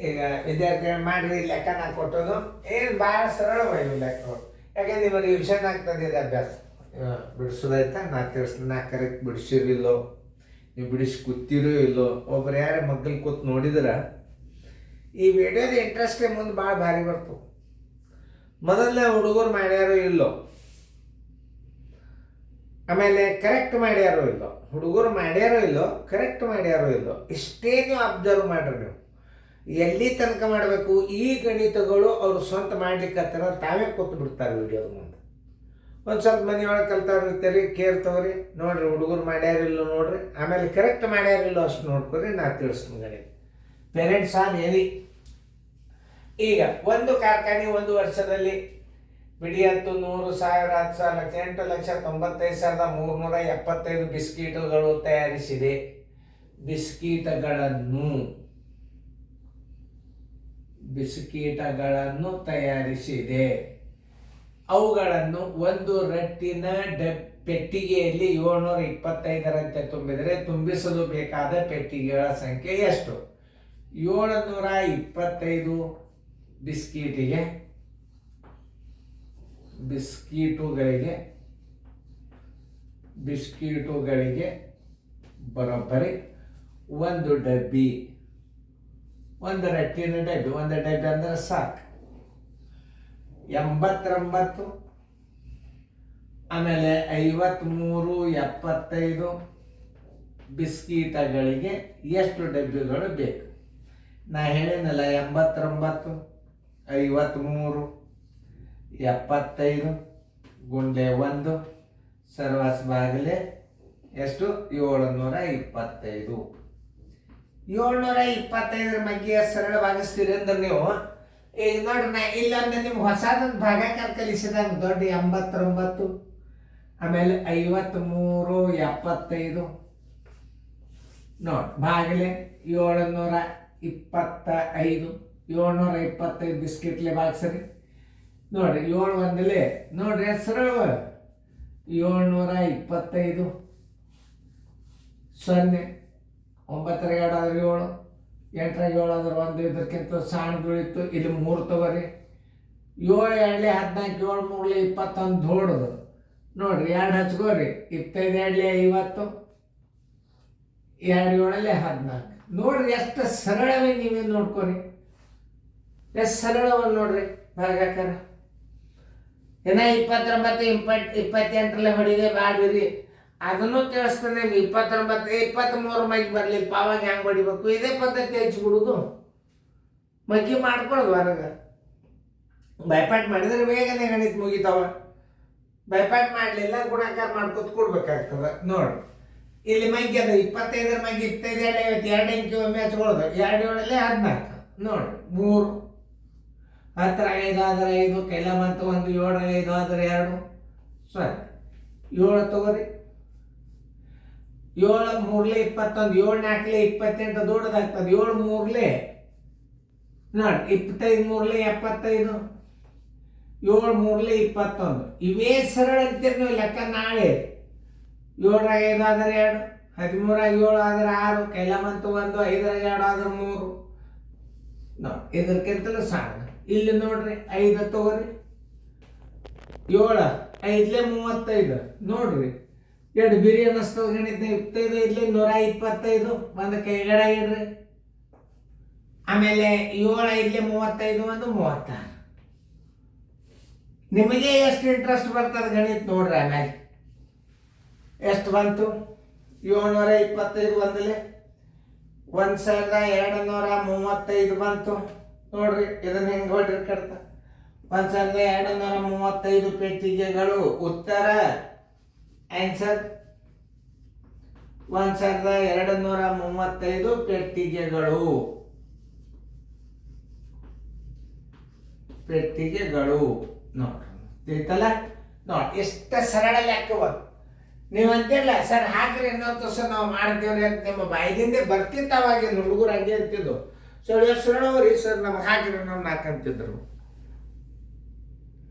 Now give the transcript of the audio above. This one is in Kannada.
ಈಗ ವಿದ್ಯಾರ್ಥಿಗಳು ಮಾಡಿರಿ ಲೆಕ್ಕ ನಾ ಕೊಟ್ಟೋದು ಏನು ಭಾಳ ಸರಳವಾಗಿ ಲೆಕ್ಕಗಳು. ಯಾಕೆಂದ್ರೆ ನಿಮ್ಮ ರಿವಿಷನ್ ಆಗ್ತದೆ ಇದು ಅಭ್ಯಾಸ. ಬಿಡಿಸೋದಾಯ್ತಾ ನಾ ತಿಳಿಸ್ತೀನಿ. ನಾ ಕರೆಕ್ಟ್ ಬಿಡಿಸಿರಿಲ್ಲೋ, ನೀವು ಬಿಡಿಸಿ ಕೂತಿರೋ ಇಲ್ಲೋ, ಒಬ್ರು ಯಾರೇ ಮಗ್ಗಲ್ ಕೂತ್ ನೋಡಿದ್ರೆ ಈ ವಿಡಿಯೋದ ಇಂಟ್ರೆಸ್ಟೇ ಮುಂದೆ ಭಾಳ ಭಾರಿ ಬರ್ತವೆ. ಮೊದಲನೇ ಹುಡುಗರು ಮಾಡ್ಯಾರೋ ಇಲ್ಲೋ, ಆಮೇಲೆ ಕರೆಕ್ಟ್ ಮಾಡ್ಯಾರೋ ಇಲ್ಲೋ, ಹುಡುಗರು ಮಾಡ್ಯಾರೋ ಇಲ್ಲೋ, ಕರೆಕ್ಟ್ ಮಾಡ್ಯಾರೋ ಇಲ್ಲೋ, ಇಷ್ಟೇ ನೀವು ಅಬ್ಸರ್ವ್ ಮಾಡ್ರಿ. ನೀವು ಎಲ್ಲಿ ತನಕ ಮಾಡಬೇಕು ಈ ಗಣಿತಗಳು ಅವರು ಸ್ವಂತ ಮಾಡ್ಲಿಕ್ಕೆ ತಾವೇ ಕೂತು ಬಿಡ್ತಾರೆ ವಿಡಿಯೋದ ಮುಂದೆ. ಒಂದು ಸ್ವಲ್ಪ ಮನೆಯೊಳಗೆ ಕಲ್ತಾವ್ರಿ ಕೇರ್ ತಗೋರಿ, ನೋಡ್ರಿ ಹುಡುಗರು ಮಾಡ್ಯಾರಿಲ್ಲೋ ನೋಡ್ರಿ, ಆಮೇಲೆ ಕರೆಕ್ಟ್ ಮಾಡ್ಯಾರಿಲ್ಲೋ ಅಷ್ಟು ನೋಡ್ಕೊರಿ. ನಾ ತಿಳಿಸ್ತೀನಿ ಗಣಿತ. Parents are any. ಈಗ ಒಂದು ಕಾರ್ಖಾನೆ ಒಂದು ವರ್ಷದಲ್ಲಿ ಬಿಡಿ 10, 100, 1000, 10 ಲಕ್ಷ, 8,95,375 ಬಿಸ್ಕಿಟುಗಳು ತಯಾರಿಸಿದೆ. ಬಿಸ್ಕಿಟಗಳನ್ನು ತಯಾರಿಸಿದೆ. ಅವುಗಳನ್ನು ಒಂದು ರಟ್ಟಿನ ಪೆಟ್ಟಿಗೆಯಲ್ಲಿ 725ರಂತೆ ತುಂಬಿದರೆ ತುಂಬಿಸಲು ಬೇಕಾದ ಪೆಟ್ಟಿಗೆಗಳ ಸಂಖ್ಯೆ ಎಷ್ಟು? 725 ಬಿಸ್ಕಿಟುಗಳಿಗೆ ಬರೋಬ್ಬರಿ ಒಂದು ಡಬ್ಬಿ, ಒಂದು ರಟ್ಟಿನ ಡಬ್ಬಿ, ಒಂದು ಡಬ್ಬಿ ಅಂದ್ರೆ ಸಾಕು 89, ಆಮೇಲೆ 53, 75 ಬಿಸ್ಕಿಟಗಳಿಗೆ ಎಷ್ಟು ಡಬ್ಬಿಗಳು ಬೇಕು? ನಾ ಹೇಳಿನಲ್ಲ 89, 53, 75 ಗುಂಡೆ 1 ಸರ್ವಾಸ್ ಬಾಗಿಲೆ ಎಷ್ಟು? 725. 725 ಬಗ್ಗೆ ಸರಳವಾಗಿಸ್ತೀರಿ ಅಂದ್ರೆ ನೀವು ಈಗ ನೋಡ್ರಿ, ನಾ ಇಲ್ಲೊಂದು ನಿಮ್ಗೆ ಹೊಸದೊಂದು ಭಾಗಾಕಾರ ಕಲಿಸಿದಂಗೆ ದೊಡ್ಡ 89, ಆಮೇಲೆ 53, 75 ನೋಡಿ ಬಾಗಿಲೆ 725. 725 ಬಿಸ್ಕಿಟ್ಲೆ ಬಾಗಿಸ್ರಿ. ನೋಡ್ರಿ 7 ಒಂದಲೇ ನೋಡ್ರಿ ಸರಳ 725 0 9 2 ಆದ್ರೆ 7, 8 7 ಆದ್ರೆ 1, ಇದಕ್ಕಿಂತ ಸಣ್ಣದುಳಿತು. ಇಲ್ಲಿ 3 ತಗೋರಿ. 7 2 14, 7 3 21 ದೊಡ್ಡದು ನೋಡ್ರಿ. 2 ಹಚ್ಕೋರಿ. 25 2 50, 2 7 14 ನೋಡ್ರಿ. ಎಷ್ಟು ಸರಳವೇ ನೀವೇ ನೋಡ್ಕೊರಿ, ಎಷ್ಟು ಸರಳವನ್ನು ನೋಡ್ರಿ ಭಾಗಾಕಾರ. ಏನ 29 28 ಹೊಡಿದೆ ಬಾಡ್ಬಿರಿ, ಅದನ್ನು ತಿಳಿಸ್ತಾನೆ. 29 23 ಮಗ್ಗಿ ಬರ್ಲಿಲ್ಲ, ಅವಾಗ ಹೆಂಗೆ ಹೊಡಿಬೇಕು? ಇದೇ ಪದ್ಧತಿ ಹಚ್ಬಿಡುದು, ಮಗ್ಗಿ ಮಾಡ್ಕೊಳೋದು ಹೊರಗೆ. ಬೈಪಾಟ್ ಮಾಡಿದ್ರೆ ಬೇಗನೆ ಗಣಿತ ಮುಗಿತಾವ. ಬೈಪಾಟ್ ಮಾಡಲಿಲ್ಲ ಗುಣಾಕಾರ ಮಾಡ್ಕೊತ ಕೊಡ್ಬೇಕಾಗ್ತದೆ. ನೋಡಿ ಇಲ್ಲಿ ಮಗ್ಗಿ ಅದ 25 ಮಗ್ಗಿ 25 2 ಅಂಕಿ ಒಮ್ಮೆ ಹಚ್ಕೊಳ್ಳೋದು. 2 7 14 ನೋಡಿ 3 10 5 ಆದ್ರೆ 5 ಕೈಲ ಬಂತು 1 7 5 ಆದ್ರೆ 2 ಸರಿ 7 ತಗೋರಿ. 7 3 21, 7 4 28 ದೊಡ್ಡದಾಗ್ತದೆ. 7 3 ನೋಡಿ 25 3 75, 7 3 21 ಇವೇ ಸರಳ ಅಂತೀರಿ ನೀವು ಲೆಕ್ಕ. ನಾಳೆ 7 5 ಆದ್ರೆ 2, 13 7 ಆದ್ರೆ 6 ಕೈಲ ಬಂತು 1, 5 2 ಆದ್ರೆ 3 ನೋಡಿ. ಇದಕ್ಕಿಂತಲೂ ಸಣ್ಣ ಇಲ್ಲಿ ನೋಡ್ರಿ 5 ತಗೋರಿ. 7 5 35 ನೋಡ್ರಿ ಎರಡು ಬಿರಿ ಅನ್ನಿಸ್ತದ ಗಣಿತ. 25 ಇಲ್ಲಿ 125 ಒಂದು ಕೈಗಡ ಇಡ್ರಿ. ಆಮೇಲೆ 7 ಇಲ್ಲಿ 35 ಒಂದು 36. ನಿಮಗೆ ಎಷ್ಟು ಇಂಟ್ರೆಸ್ಟ್ ಬರ್ತದೆ ಗಣಿತ ನೋಡ್ರಿ. ಆಮೇಲೆ ಎಷ್ಟು ಬಂತು? 725 ಒಂದಲೇ 1235 ಬಂತು ನೋಡ್ರಿ. ಇದನ್ನ ಹೆಂಗೆ ಹೊಡ್ರಿ ಕಡ್ತ 1235 ಪೆಟ್ಟಿಗೆಗಳು. ಉತ್ತರ ಆನ್ಸರ್ 1235 ಪೆಟ್ಟಿಗೆಗಳು. ನೋಡ್ರಿ ತಿಳ್ತಲ್ಲ ನೋಡಿ ಎಷ್ಟು ಸರಳ ಲೆಕ್ಕವ. ನೀವು ಅಂತಿರಲ್ಲ ಸರ್ ಹಾಕ್ರಿ ಇನ್ನೊಂದು ದಿವಸ ನಾವು ಮಾಡ್ತೀವ್ರಿ ಅಂತ ನಿಮ್ಮ ಬಾಯ್ದಿಂದ ಬರ್ತಿತ್ತವಾಗ ಹುಡುಗರು ಹಂಗೆ ಅಂತಿದ್ದು. ಸರ್ ಎಷ್ಟು ಸರಳವ್ರಿ ಸರ್ ನಮ್ಗೆ ಹಾಕಿರಿ ನಾವು ನಾಲ್ಕಂತಿದ್ರು.